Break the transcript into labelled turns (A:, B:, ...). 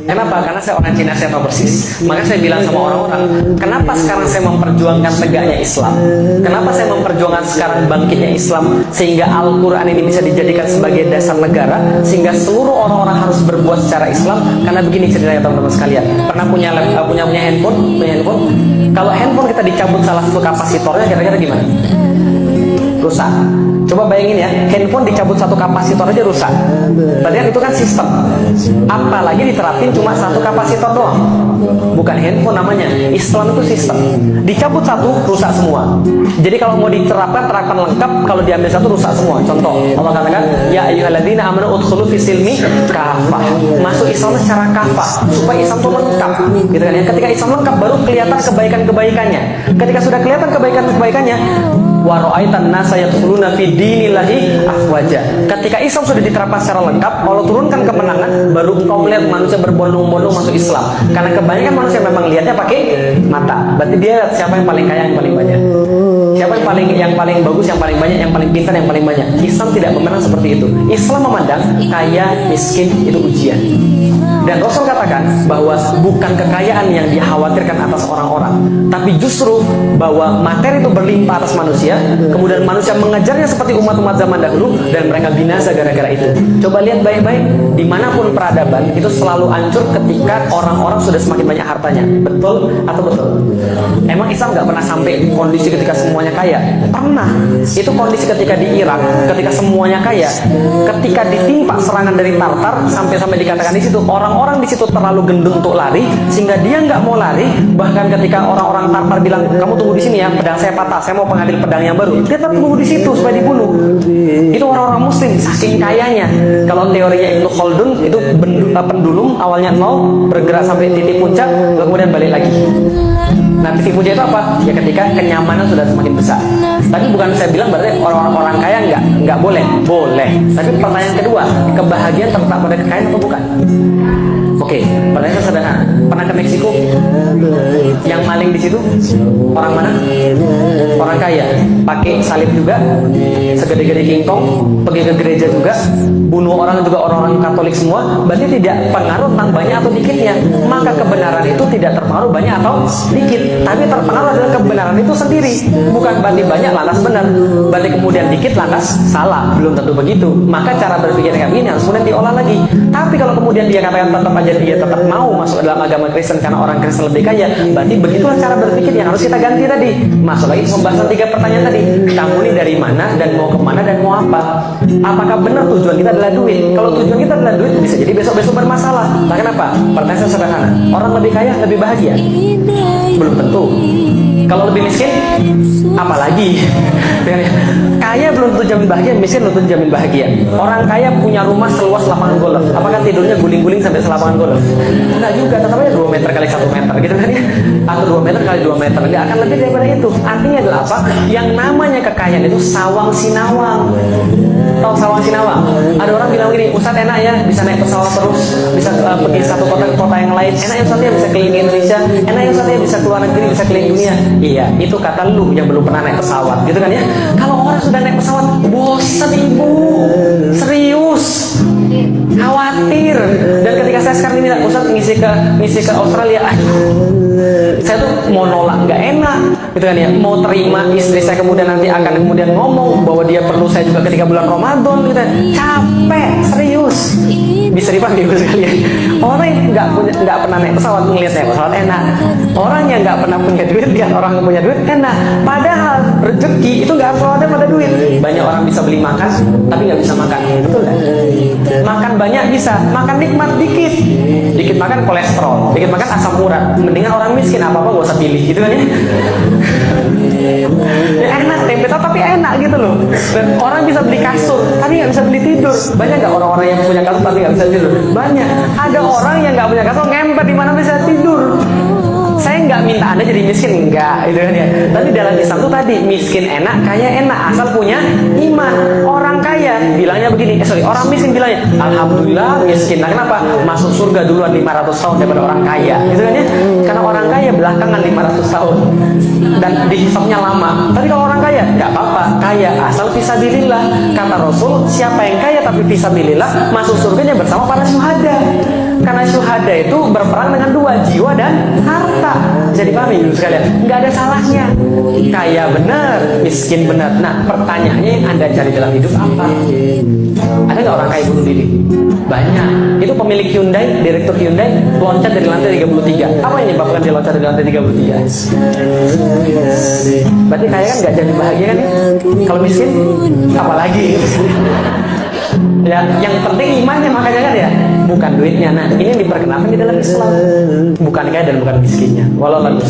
A: Kenapa? Karena saya orang Cina, saya tahu persis. Maka saya bilang sama orang-orang, kenapa sekarang saya memperjuangkan tegaknya Islam? Kenapa saya memperjuangkan sekarang bangkitnya Islam sehingga Al-Quran ini bisa dijadikan sebagai dasar negara, sehingga seluruh orang-orang harus berbuat secara Islam? Karena begini ceritanya teman-teman sekalian. Pernah punya handphone? Kalau handphone kita dicabut salah satu kapasitornya, kira-kira gimana? Rusak. Coba bayangin ya, handphone dicabut satu kapasitor aja rusak. Padahal itu kan sistem. Apalagi diterapin cuma satu kapasitor doang. Bukan handphone namanya, Islam itu sistem. Dicabut satu, rusak semua. Jadi kalau mau diterapkan, terapkan lengkap. Kalau diambil satu, rusak semua. Contoh, Allah katakan, ya ayyuhalladzina amanu udkhulu fisilmi kafah. Masuk Islam secara kafah, supaya Islam itu lengkap. Gitu kan ya. Ketika Islam lengkap, baru kelihatan kebaikan-kebaikannya. Ketika sudah kelihatan kebaikan-kebaikannya, wa ra'aitan nasa yadkhuluna fi dinillahi afwaja. Ketika Islam sudah diterapkan secara lengkap, Allah turunkan kemenangan, baru engkau melihat manusia berbondong-bondong masuk Islam. Karena kebanyakan manusia memang lihatnya pakai mata. Berarti dia lihat siapa yang paling kaya, yang paling banyak. Siapa yang paling bagus, yang paling banyak, yang paling pintar, yang paling banyak. Islam tidak memandang seperti itu. Islam memandang kaya, miskin itu ujian. Dan Rasul katakan bahwa bukan kekayaan yang dikhawatirkan atas orang-orang, tapi justru bahwa materi itu berlimpah atas manusia, kemudian manusia mengejarnya seperti umat-umat zaman dahulu, dan mereka binasa gara-gara itu. Coba lihat baik-baik, dimanapun peradaban itu selalu hancur ketika orang-orang sudah semakin banyak hartanya. Betul atau betul? Emang Islam nggak pernah sampai kondisi ketika semuanya kaya? Pernah. Itu kondisi ketika di Irak, ketika semuanya kaya, ketika ditimpa serangan dari Tartar, sampai dikatakan di situ orang-orang di situ terlalu gendut untuk lari, sehingga dia nggak mau lari. Bahkan ketika orang-orang Tartar bilang, kamu tunggu di sini ya, pedang saya patah, saya mau pengambil pedang yang baru, dia tetap tunggu di situ supaya dibunuh. Itu orang-orang Muslim saking kayanya. Kalau teorinya Ibnu Khaldun itu pendulum awalnya nol, bergerak sampai titik puncak, kemudian balik lagi. Nah, titik puncak itu apa? Ya ketika kenyamanan sudah semakin besar. Tapi bukan saya bilang berarti orang-orang kaya nggak boleh. Boleh. Tapi pertanyaan kedua, kebahagiaan terletak pada kekayaan atau bukan? Oke, pertanyaan sederhana. Pernah ke Meksiko? Yang maling di situ orang mana? Orang kaya. Pakai salib juga, segede-gede kingkong, pergi ke gereja juga, bunuh orang juga orang-orang Katolik semua. Berarti tidak pengaruh tentang banyak atau dikitnya. Maka kebenaran itu tidak terpengaruh banyak atau dikit, tapi terpengaruh adalah kebenaran itu sendiri. Bukan berarti banyak lantas benar, berarti kemudian dikit lantas salah. Belum tentu begitu. Maka cara berpikir kayak gini harus kemudian diolah lagi. Tapi kalau kemudian dia katakan tetap aja dia tetap mau masuk dalam agama Kristen karena orang Kristen lebih kaya, berarti begitulah cara berpikir yang harus kita ganti tadi. Masuk lagi pembahasan 3 pertanyaan tadi. Kamu ini dari mana dan mau kemana dan mau apa? Apakah benar tujuan kita adalah duit? Kalau tujuan kita adalah duit, bisa jadi besok-besok bermasalah. Nah, kenapa? Pertanyaan sederhana. Orang lebih kaya lebih bahagia? Belum tentu. Kalau lebih miskin, apalagi? Kaya belum tentu jamin bahagia, miskin belum tentu jamin bahagia. Orang kaya punya rumah seluas lapangan golf. Apakah tidurnya guling-guling sampai selapangan golf? Enggak juga, tetap aja 2 meter kali 1 meter gitu kan ya. Atau 2 meter kali 2 meter. Enggak akan lebih daripada itu. Artinya adalah apa? Yang namanya kekayaan itu sawang sinawang. Tahu sawang sinawang? Ada orang bilang gini, Ustaz enak ya, bisa naik pesawat terus, bisa pergi satu kota ke kota yang lain. Enak ya Ustaz ya, bisa keliling Indonesia. Enak ya Ustaz ya, bisa keluar negeri, bisa keliling dunia. Iya, itu kata lu yang belum pernah naik pesawat, gitu kan ya. Kalau orang sudah naik pesawat, bosan ibu, serius, khawatir. Dan ketika saya sekarang ini Ustaz ngisi ke Australia, saya tuh mau nolak nggak enak, gitu kan ya. Mau terima istri saya kemudian nanti akan kemudian ngomong bahwa dia perlu saya juga ketika bulan Ramadan, gitu kan. Capek, serius. Bisa dipanggil sekalian. Orang yang nggak pernah naik pesawat ngelihat naik pesawat enak. Orang yang nggak pernah punya duit lihat orang yang punya duit enak. Padahal rezeki itu nggak harus ada pada duit. Banyak orang bisa beli makan tapi nggak bisa makan, betul nggak? Makan banyak bisa, makan nikmat dikit. Dikit makan kolesterol, dikit makan asam urat. Mendingan orang miskin apa-apa gak usah pilih, gitu kan ya. Ya enak, tempe tapi enak gitu loh. Dan orang bisa beli kasur tapi nggak bisa beli tidur. Banyak nggak orang-orang yang punya kasur tapi nggak bisa tidur? Banyak. Ada orang yang nggak punya kasur ngempet di mana bisa tidur. Saya nggak minta Anda jadi miskin, enggak, gitu kan ya. Tapi dalam Islam tuh tadi miskin enak, kaya enak, asal punya iman. Orang kaya bilangnya begini, orang miskin bilangnya, alhamdulillah miskin. Nah, kenapa? Masuk surga duluan 500 tahun daripada orang kaya, gitu kan ya. Karena orang kaya belakangan 500 tahun dan dihisapnya lama. Tapi kalau orang kaya, nggak apa-apa, kaya asal fisabilillah. Kata Rasul, siapa yang kaya tapi fisabilillah masuk surganya bersama para syuhada. Karena syuhada itu berperang dengan dua, jiwa dan harta. Bisa dipahami dulu sekalian, nggak ada salahnya. Kaya benar, miskin benar. Nah, pertanyaannya yang Anda cari dalam hidup apa? Ada nggak orang kaya bunuh diri? Banyak. Itu pemilik Hyundai, direktur Hyundai, loncat dari lantai 33. Apa yang menyebabkan dia loncat dari lantai 33? Berarti kaya kan nggak jadi bahagia kan ya? Kalau miskin, apalagi? Ya, yang penting imannya makanya kan ya, bukan duitnya. Nah, ini yang diperkenalkan di dalam Islam, bukan kaya dan bukan miskinnya. Walau lalu